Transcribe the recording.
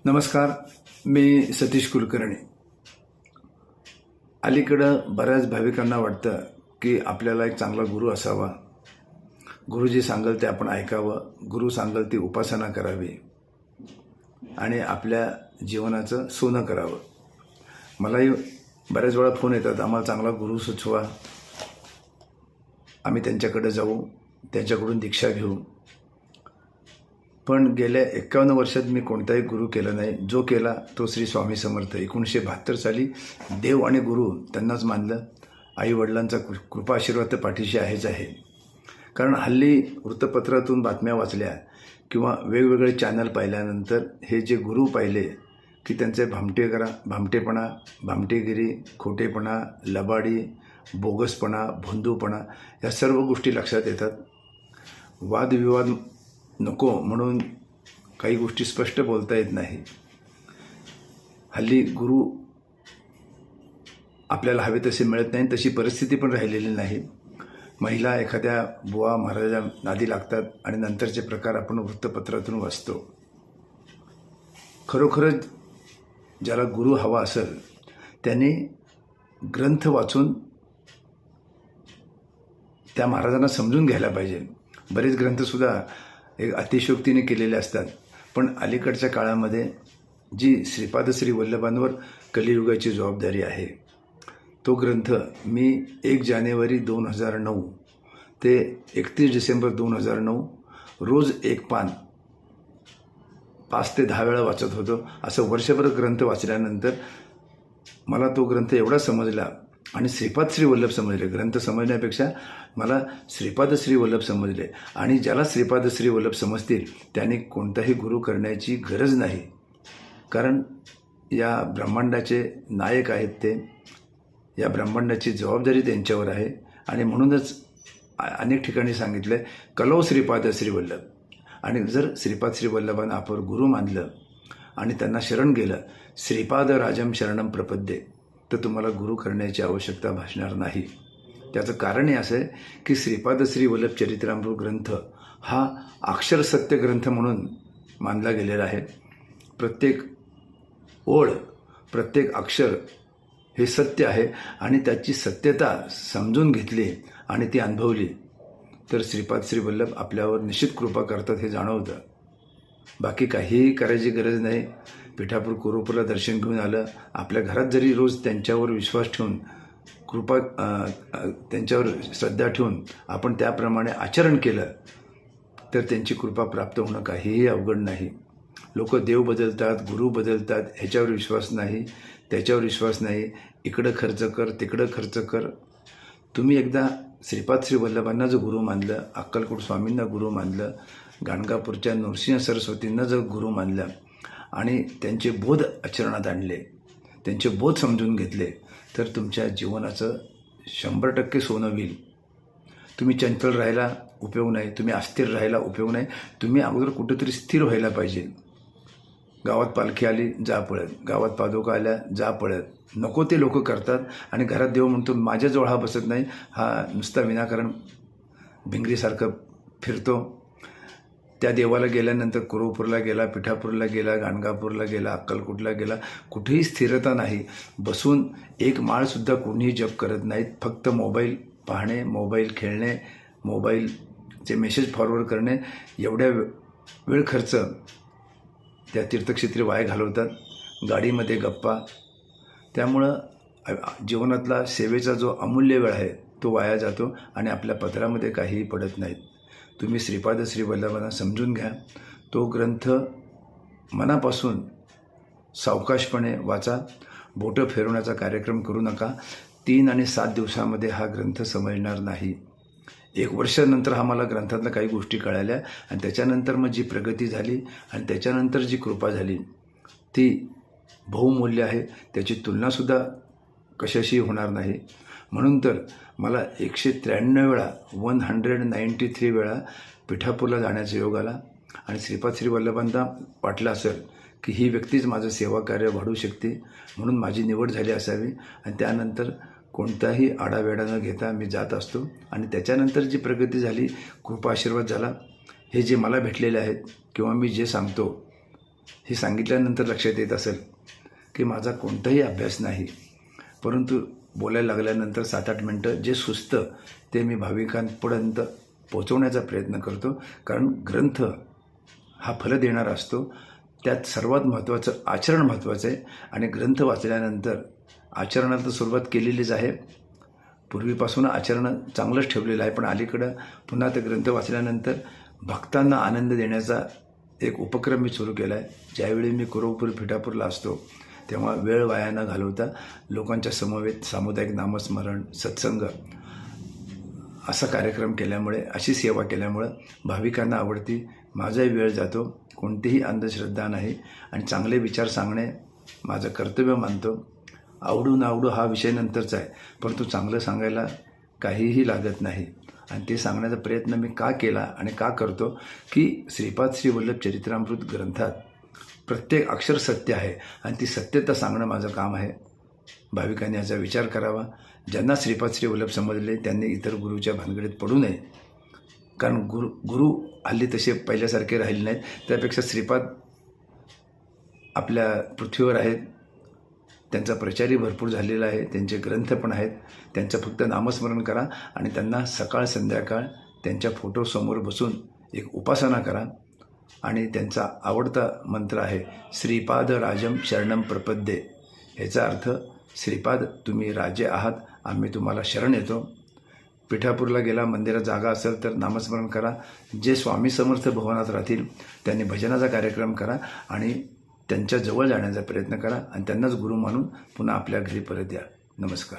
नमस्कार. मी सतीश कुलकर्णी. अलीकडं बऱ्याच भाविकांना वाटतं की आपल्याला एक चांगला गुरु असावा, गुरुजी सांगेल ते आपण ऐकावं, गुरु सांगेल ती उपासना करावी आणि आपल्या जीवनाचं सोनं करावं. मलाही बऱ्याच वेळा फोन येतात, आम्हाला चांगला गुरु सुचवा, आम्ही त्यांच्याकडे जाऊ, त्यांच्याकडून दीक्षा घेऊ. पण गेल्या 51 वर्षात मी कोणताही गुरु केला नाही. जो केला तो श्री स्वामी समर्थ. 1972 साली देव आणि गुरु त्यांनाच मानलं. आई वडिलांचा कृपा आशीर्वाद तर पाठीशी आहेच आहे. कारण हल्ली वृत्तपत्रातून बातम्या वाचल्या किंवा वेगवेगळे चॅनल पाहिल्यानंतर हे जे गुरु पाहिले की त्यांचे भामटेपणा, भामटेगिरी, खोटेपणा, लबाडी, बोगसपणा, भोंदूपणा या सर्व गोष्टी लक्षात येतात. वादविवाद नको म्हणून काही गोष्टी स्पष्ट बोलता येत नाही. हल्ली गुरु आपल्याला हवे तसे मिळत नाही, तशी परिस्थिती पण राहिलेली नाही. महिला एखाद्या बुवा महाराजा नादी लागतात आणि नंतरचे प्रकार आपण वृत्तपत्रातून वाचतो. खरोखरच ज्याला गुरु हवा असेल त्याने ग्रंथ वाचून त्या महाराजांना समजून घ्यायला पाहिजे. बरेच ग्रंथसुद्धा एक अतिशयोक्तीने केलेले असतात. पण अलीकडच्या काळामध्ये जी श्रीपाद श्री वल्लभांवर कलियुगाची जबाबदारी आहे, तो ग्रंथ मी 1 जानेवारी 2009 ते 31 डिसेंबर 2009 रोज एक पान 5 ते 10 वेळा वाचत होतो. असं वर्षभर ग्रंथ वाचल्यानंतर मला तो ग्रंथ एवढा समजला आणि श्रीपाद श्री वल्लभ समजले. ग्रंथ समजण्यापेक्षा मला श्रीपाद श्री वल्लभ समजले. आणि ज्याला श्रीपाद श्री वल्लभ समजतील त्याने कोणताही गुरु करण्याची गरज नाही. कारण या ब्रह्मांडाचे नायक आहेत ते. या ब्रह्मांडाची जबाबदारी त्यांच्यावर आहे. आणि म्हणूनच अनेक ठिकाणी सांगितलं आहे कलो श्रीपाद श्री वल्लभ. आणि जर श्रीपाद श्री वल्लभांना आपण गुरु मानलं आणि त्यांना शरण गेलं, श्रीपाद राजम शरणम प्रपद्ये, तर तुम्हाला गुरु करण्याची आवश्यकता भासणार नाही. त्याचं कारण हे असं आहे की श्रीपाद श्री वल्लभ चरित्रामृत ग्रंथ हा अक्षर सत्य ग्रंथ म्हणून मानला गेलेला आहे. प्रत्येक ओळ, प्रत्येक अक्षर हे सत्य आहे आणि त्याची सत्यता समजून घेतली आणि ती अनुभवली तर श्रीपाद श्री वल्लभ आपल्यावर निश्चित कृपा करतात हे जाणवतं. बाकी काहीही करायची गरज नाही. पिठापूर कुरुपूरला दर्शन घेऊन आलं, आपल्या घरात जरी रोज त्यांच्यावर विश्वास ठेवून कृपा त्यांच्यावर श्रद्धा ठेवून आपण त्याप्रमाणे आचरण केलं तर त्यांची कृपा प्राप्त होणं काहीही अवघड नाही. लोक देव बदलतात, गुरु बदलतात, ह्याच्यावर विश्वास नाही, त्याच्यावर विश्वास नाही, इकडं खर्च कर, तिकडं खर्च कर. तुम्ही एकदा श्रीपाद श्री वल्लभांना जो गुरु मानलं, अक्कलकोट स्वामींना गुरु मानलं, गाणगापूरच्या नृसिंह सरस्वतींना जर गुरु मानलं आणि त्यांचे बोध आचरणात आणले, त्यांचे बोध समजून घेतले तर तुमच्या जीवनाचं 100% सोनं होईल. तुम्ही चंचल राहायला उपयोग नाही, तुम्ही अस्थिर राहायला उपयोग नाही. तुम्ही अगोदर कुठेतरी स्थिर व्हायला पाहिजे. गावात पालखी आली जा पळत, गावात पादुका आल्या जा पळत, नको ते लोक करतात. आणि घरात देव म्हणतो माझ्याजवळ हा बसत नाही, हा नुसता विनाकारण भिंगरीसारखं फिरतो. त्या देवाला गेल्यानंतर कुरुपूरला गेला, पिठापूरला गेला, गाणगापूरला गेला, अक्कलकोटला गेला, कुठेही स्थिरता नाही. बसून एक माळसुद्धा कोणीही जप करत नाहीत. फक्त मोबाईल पाहणे, मोबाईल खेळणे, मोबाईलचे मेसेज फॉरवर्ड करणे, एवढ्या वेळ खर्च त्या तीर्थक्षेत्री वाया घालवतात. गाडीमध्ये गप्पा. त्यामुळं जीवनातला सेवेचा जो अमूल्य वेळ आहे तो वाया जातो आणि आपल्या पदरामध्ये काहीही पडत नाहीत. तुम्ही श्रीपाद श्री वल्लभांना समजून घ्या. तो ग्रंथ मनापासून सावकाशपणे वाचा. बोटं फिरवण्याचा कार्यक्रम करू नका. 3 आणि 7 दिवसामध्ये हा ग्रंथ समजणार नाही. 1 वर्षानंतर हा मला ग्रंथातल्या काही गोष्टी कळाल्या आणि त्याच्यानंतर मग जी प्रगती झाली आणि त्याच्यानंतर जी कृपा झाली ती बहुमूल्य आहे. त्याची तुलनासुद्धा कशाशी होणार नाही. म्हणून तर मला 193 वेळा 193 वेळा पिठापूरला जाण्याचा योग आला. आणि श्रीपाद श्री वल्लभांना वाटलं असेल की ही व्यक्तीच माझं सेवा कार्य वाढवू शकते म्हणून माझी निवड झाली असावी. आणि त्यानंतर कोणताही आढावेढा न घेता मी जात असतो. आणि त्याच्यानंतर जी प्रगती झाली, कृपा आशीर्वाद झाला. हे जे मला भेटलेले आहेत किंवा मी जे सांगतो हे सांगितल्यानंतर लक्षात येत असेल की माझा कोणताही अभ्यास नाही, परंतु बोलायला लागल्यानंतर 7-8 मिनटं जे सुचतं ते मी भाविकांपर्यंत पोचवण्याचा प्रयत्न करतो. कारण ग्रंथ हा फल देणारा असतो, त्यात सर्वात महत्त्वाचं आचरण महत्त्वाचं आहे. आणि ग्रंथ वाचल्यानंतर आचरणाला तर सुरुवात केलेलीच आहे, पूर्वीपासून आचरण चांगलंच ठेवलेलं आहे, पण अलीकडं पुन्हा ते ग्रंथ वाचल्यानंतर भक्तांना आनंद देण्याचा एक उपक्रम मी सुरू केला आहे. ज्यावेळी मी कुरवपूर पिठापूरला असतो तेव्हा वेळ वाया न घालवता लोकांच्या समवेत सामुदायिक नामस्मरण, सत्संग असा कार्यक्रम केल्यामुळे, अशी सेवा केल्यामुळं भाविकांना आवडती, माझाही वेळ जातो, कोणतीही अंधश्रद्धा नाही आणि चांगले विचार सांगणे माझं कर्तव्य मानतो. आवडू न आवडू हा विषय नंतरचा आहे, परंतु चांगलं सांगायला काहीही लागत नाही. आणि ते सांगण्याचा प्रयत्न मी का केला आणि का करतो की श्रीपाद श्री वल्लभ चरित्रामृत ग्रंथात प्रत्येक अक्षर सत्य आहे आणि ती सत्यता सांगणं माझं काम आहे. भाविकांनी याचा विचार करावा. ज्यांना श्रीपाद श्री वल्लभ समजले त्यांनी इतर गुरुच्या भानगडीत पडू नये, कारण गुरु हल्ली तसे पहिल्यासारखे राहिले नाहीत. त्यापेक्षा श्रीपाद आपल्या पृथ्वीवर आहेत, त्यांचा प्रचारही भरपूर झालेला आहे, त्यांचे ग्रंथ पण आहेत. त्यांचं फक्त नामस्मरण करा आणि त्यांना सकाळ संध्याकाळ त्यांच्या फोटोसमोर बसून एक उपासना करा. आणि त्यांचा आवडता मंत्र आहे श्रीपाद राजम शरणम प्रपद्ये. ह्याचा अर्थ श्रीपाद तुम्ही राजे आहात, आम्ही तुम्हाला शरण येतो. पिठापूरला गेला, मंदिरात जागा असेल तर नामस्मरण करा. जे स्वामी समर्थ भवनात राहतील त्यांनी भजनाचा कार्यक्रम करा आणि त्यांच्या जवळ जाण्याचा प्रयत्न करा आणि त्यांनाच गुरु मानून पुन्हा आपल्या घरी परत या. नमस्कार.